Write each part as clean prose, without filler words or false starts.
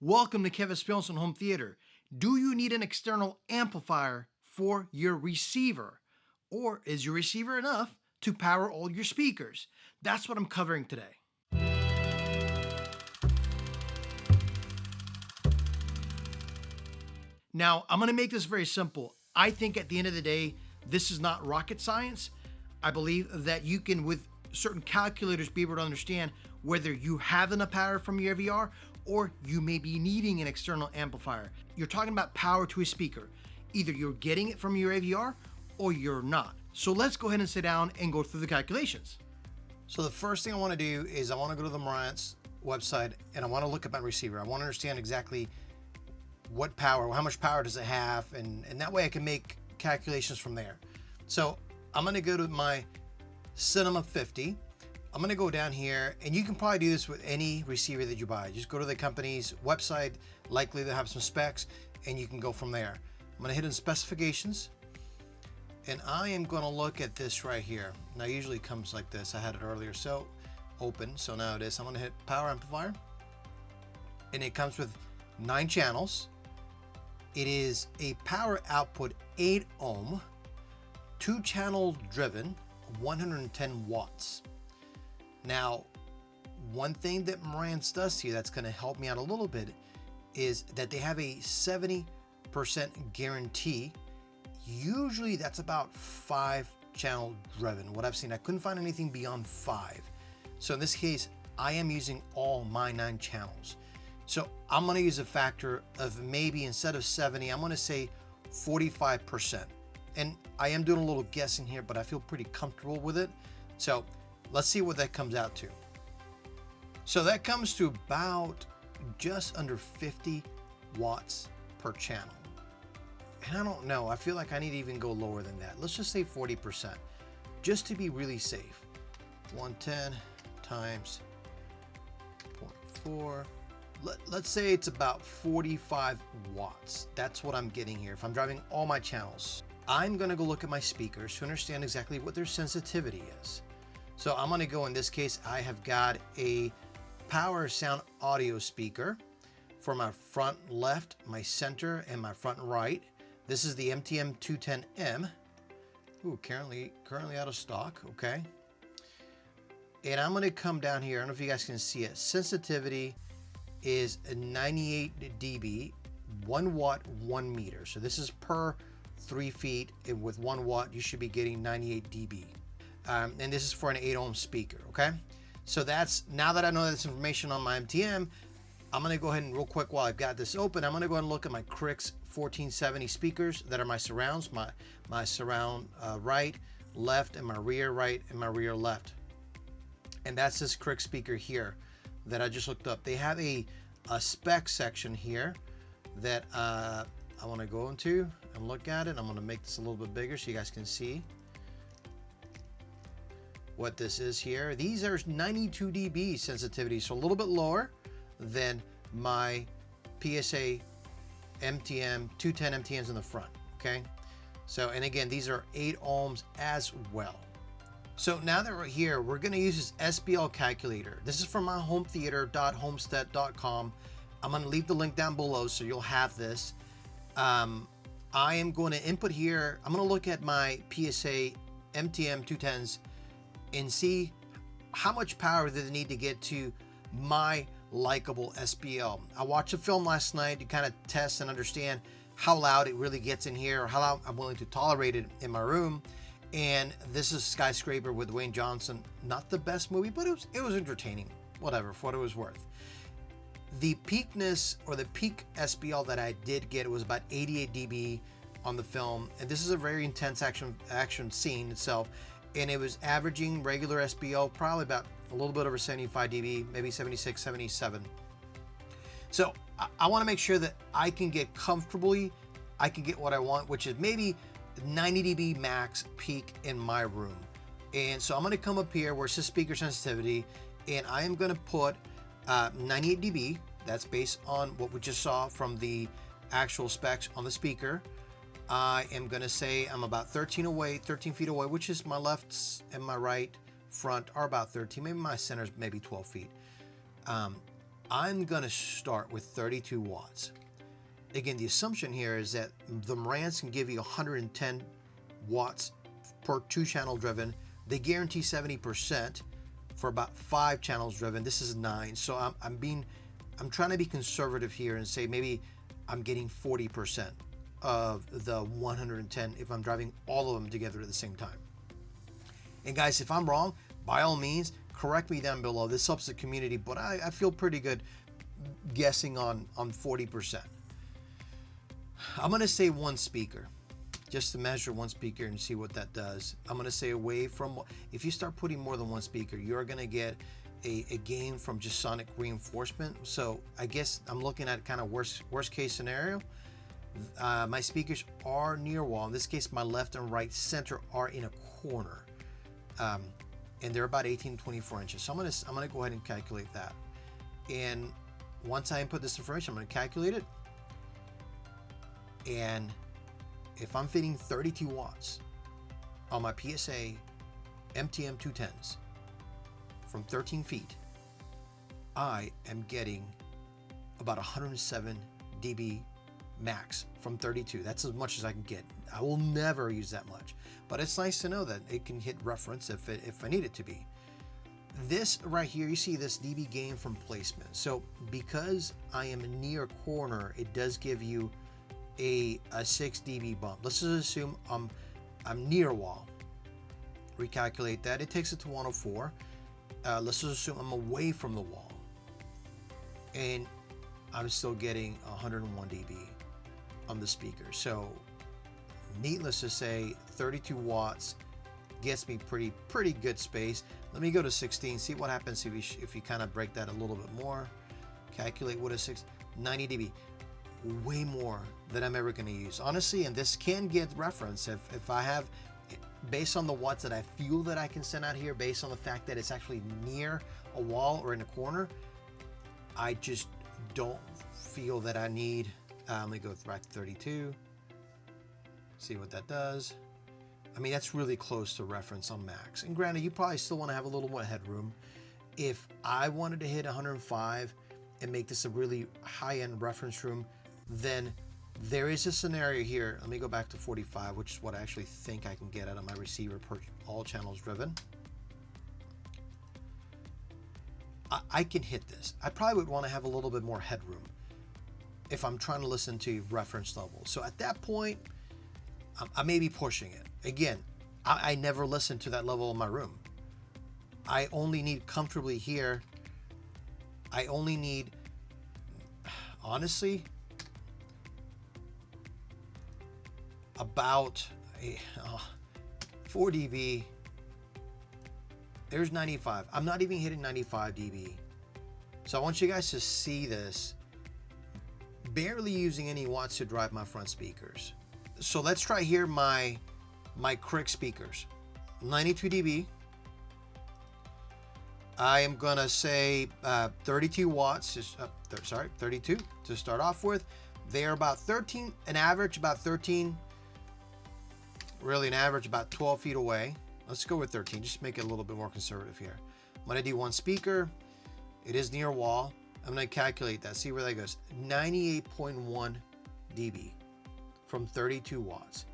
Welcome to Kevis Films and Home Theater. Do you need an external amplifier for your receiver? Or is your receiver enough to power all your speakers? That's what I'm covering today. Now, I'm going to make this very simple. I think at the end of the day, this is not rocket science. I believe that you can, with certain calculators, be able to understand whether you have enough power from your AVR or you may be needing an external amplifier. You're talking about power to a speaker. Either you're getting it from your AVR or you're not. So let's go ahead and sit down and go through the calculations. So the first thing I want to do is I want to go to the Marantz website and I want to look at my receiver. I want to understand exactly what power, how much power does it have, and that way I can make calculations from there. So I'm going to go to my Cinema 50. I'm going to go down here, and you can probably do this with any receiver that you buy. Just go to the company's website, likely they'll have some specs, and you can go from there. I'm going to hit in specifications, and I am going to look at this right here. Now usually it comes like this. I had it earlier, so open. So now it is. I'm going to hit power amplifier, and it comes with 9 channels. It is a power output 8 ohm, 2 channel driven, 110 watts. Now, one thing that Marantz does here that's going to help me out a little bit is that they have a 70% guarantee. Usually that's about 5 channel driven. What I've seen, I couldn't find anything beyond 5. So in this case, I am using all my 9 channels. So I'm going to use a factor of maybe instead of 70, I'm going to say 45%. And I am doing a little guessing here, but I feel pretty comfortable with it. So let's see what that comes out to. So that comes to about just under 50 watts per channel. And I don't know, I feel like I need to even go lower than that. Let's just say 40%, just to be really safe. 110 times 0.4. Let's say it's about 45 watts. That's what I'm getting here if I'm driving all my channels. I'm going to go look at my speakers to understand exactly what their sensitivity is. So I'm going to go, in this case, I have got a power sound audio speaker for my front left, my center, and my front right. This is the MTM 210M. Ooh, currently out of stock. Okay. And I'm going to come down here. I don't know if you guys can see it. Sensitivity is 98 dB, 1 watt, 1 meter. So this is per 3 feet, and with 1 watt, you should be getting 98 dB. And this is for an 8 ohm speaker, okay? So that's, now that I know this information on my MTM, I'm gonna go ahead and real quick while I've got this open, I'm gonna go ahead and look at my Crix 1470 speakers that are my surrounds, my surround right, left, and my rear right, and my rear left. And that's this Crix speaker here that I just looked up. They have a spec section here that I wanna go into and look at it. I'm gonna make this a little bit bigger so you guys can see what this is here. These are 92 dB sensitivity, so a little bit lower than my PSA MTM 210 MTMs in the front, okay? So, and again, these are 8 ohms as well. So now that we're here, we're gonna use this SBL calculator. This is from my hometheater.homestead.com. I'm gonna leave the link down below so you'll have this. I am going to input here, I'm gonna look at my PSA MTM 210s and see how much power do they need to get to my likable SBL. I watched a film last night to kind of test and understand how loud it really gets in here, or how loud I'm willing to tolerate it in my room. And this is Skyscraper with Dwayne Johnson. Not the best movie, but it was entertaining, whatever, for what it was worth. The peakness, or the peak SBL that I did get, was about 88 dB on the film. And this is a very intense action scene itself. And it was averaging regular SBL probably about a little bit over 75 dB, maybe 76, 77. So I want to make sure that I can get comfortably, I can get what I want, which is maybe 90 dB max peak in my room. And so I'm going to come up here where it says speaker sensitivity, and I am going to put 98 dB. That's based on what we just saw from the actual specs on the speaker. I am going to say I'm about 13 feet away, which is my left and my right front are about 13. Maybe my center's maybe 12 feet. I'm gonna start with 32 watts. Again, the assumption here is that the Marantz can give you 110 watts per 2-channel driven. They guarantee 70% for about 5 channels driven. This is 9, so I'm trying to be conservative here and say maybe I'm getting 40% of the 110 if I'm driving all of them together at the same time. And guys, if I'm wrong, by all means, correct me down below. This helps the community, but I feel pretty good guessing on 40%. I'm gonna say 1 speaker, just to measure 1 speaker and see what that does. I'm gonna say away from, if you start putting more than 1 speaker, you're gonna get a gain from just sonic reinforcement. So I guess I'm looking at kind of worst case scenario. My speakers are near wall. In this case, my left and right center are in a corner, and they're about 18 to 24 inches. So I'm gonna go ahead and calculate that. And once I input this information, I'm gonna calculate it. And if I'm fitting 32 watts on my PSA MTM 210s from 13 feet, I am getting about 107 dB max from 32. That's as much as I can get. I will never use that much, but it's nice to know that it can hit reference if I need it to be. This right here, you see this dB gain from placement. So because I am near corner, it does give you a 6 dB bump. Let's just assume I'm near wall. Recalculate that. It takes it to 104. Let's just assume I'm away from the wall, and I'm still getting 101 dB on the speaker. So needless to say, 32 watts gets me pretty good space. Let me go to 16, see what happens if you kind of break that a little bit more. Calculate what is 90 dB. Way more than I'm ever going to use, honestly. And this can get reference if I have, based on the watts that I feel that I can send out here, based on the fact that it's actually near a wall or in a corner. I just don't feel that I need. Let me go back to 32, see what that does. I mean, that's really close to reference on max. And granted, you probably still want to have a little more headroom. If I wanted to hit 105 and make this a really high-end reference room, then there is a scenario here. Let me go back to 45, which is what I actually think I can get out of my receiver per all channels driven. I can hit this. I probably would want to have a little bit more headroom if I'm trying to listen to reference levels. So at that point, I may be pushing it. Again, I never listen to that level in my room. I only need comfortably here. I only need, honestly, about 4 dB. There's 95. I'm not even hitting 95 dB. So I want you guys to see this. Barely using any watts to drive my front speakers. So let's try here my Crick speakers. 92 dB. I am gonna say 32 watts, 32 to start off with. They're about 13, an average about 13, really an average about 12 feet away. Let's go with 13, just make it a little bit more conservative here. I'm gonna do 1 speaker. It is near wall. I'm gonna calculate that, see where that goes. 98.1 dB from 32 watts.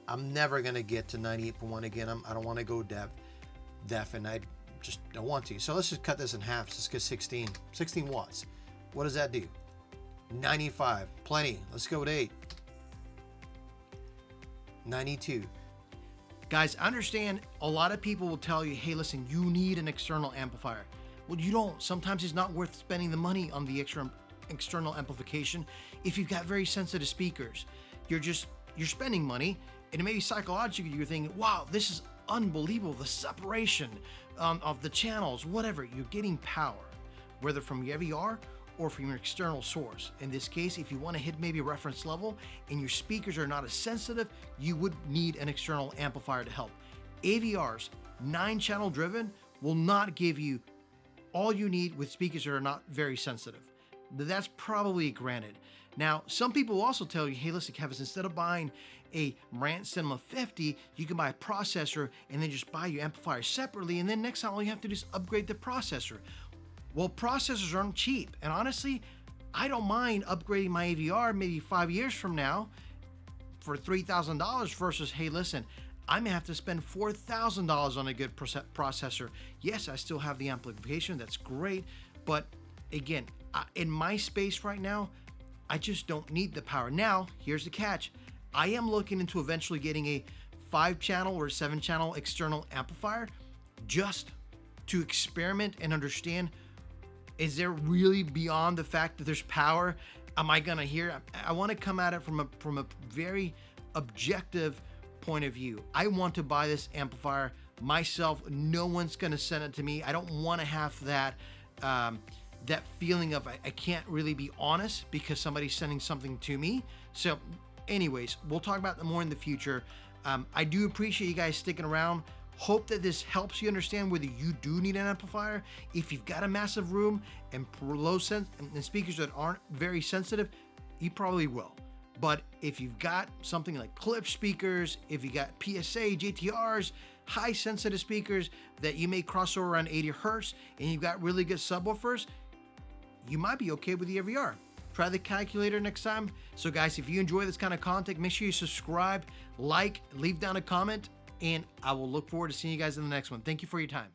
I'm never gonna get to 98.1 again. I don't wanna go deaf, and I just don't want to. So let's just cut this in half. Let's get 16 watts. What does that do? 95, plenty. Let's go with 8. 92. Guys, understand, a lot of people will tell you, hey, listen, you need an external amplifier. Well, you don't. Sometimes it's not worth spending the money on the external amplification if you've got very sensitive speakers. You're spending money, and maybe psychologically you're thinking, wow, this is unbelievable, the separation of the channels, whatever. You're getting power, whether from your AVR or from your external source. In this case, if you want to hit maybe a reference level and your speakers are not as sensitive, you would need an external amplifier to help. AVRs, 9-channel driven, will not give you all you need with speakers that are not very sensitive. That's probably granted. Now, some people will also tell you, hey, listen, Kevis, instead of buying a Marantz Cinema 50, you can buy a processor and then just buy your amplifier separately, and then next time all you have to do is upgrade the processor. Well, processors aren't cheap. And honestly, I don't mind upgrading my AVR maybe 5 years from now for $3,000 versus, hey, listen, I may have to spend $4,000 on a good processor. Yes, I still have the amplification. That's great. But again, in my space right now, I just don't need the power. Now, here's the catch. I am looking into eventually getting a 5-channel or 7-channel external amplifier just to experiment and understand, is there really beyond the fact that there's power? Am I gonna hear? I want to come at it from a very objective point of view. I want to buy this amplifier myself. No one's gonna send it to me. I don't want to have that that feeling of I can't really be honest because somebody's sending something to me. So anyways, we'll talk about that more in the future. I do appreciate you guys sticking around. Hope that this helps you understand whether you do need an amplifier. If you've got a massive room and low sense and speakers that aren't very sensitive, you probably will. But if you've got something like clip speakers, if you got PSA, JTRs, high sensitive speakers that you may cross over around 80 hertz, and you've got really good subwoofers, you might be okay with the AVR. Try the calculator next time. So guys, if you enjoy this kind of content, make sure you subscribe, like, leave down a comment, and I will look forward to seeing you guys in the next one. Thank you for your time.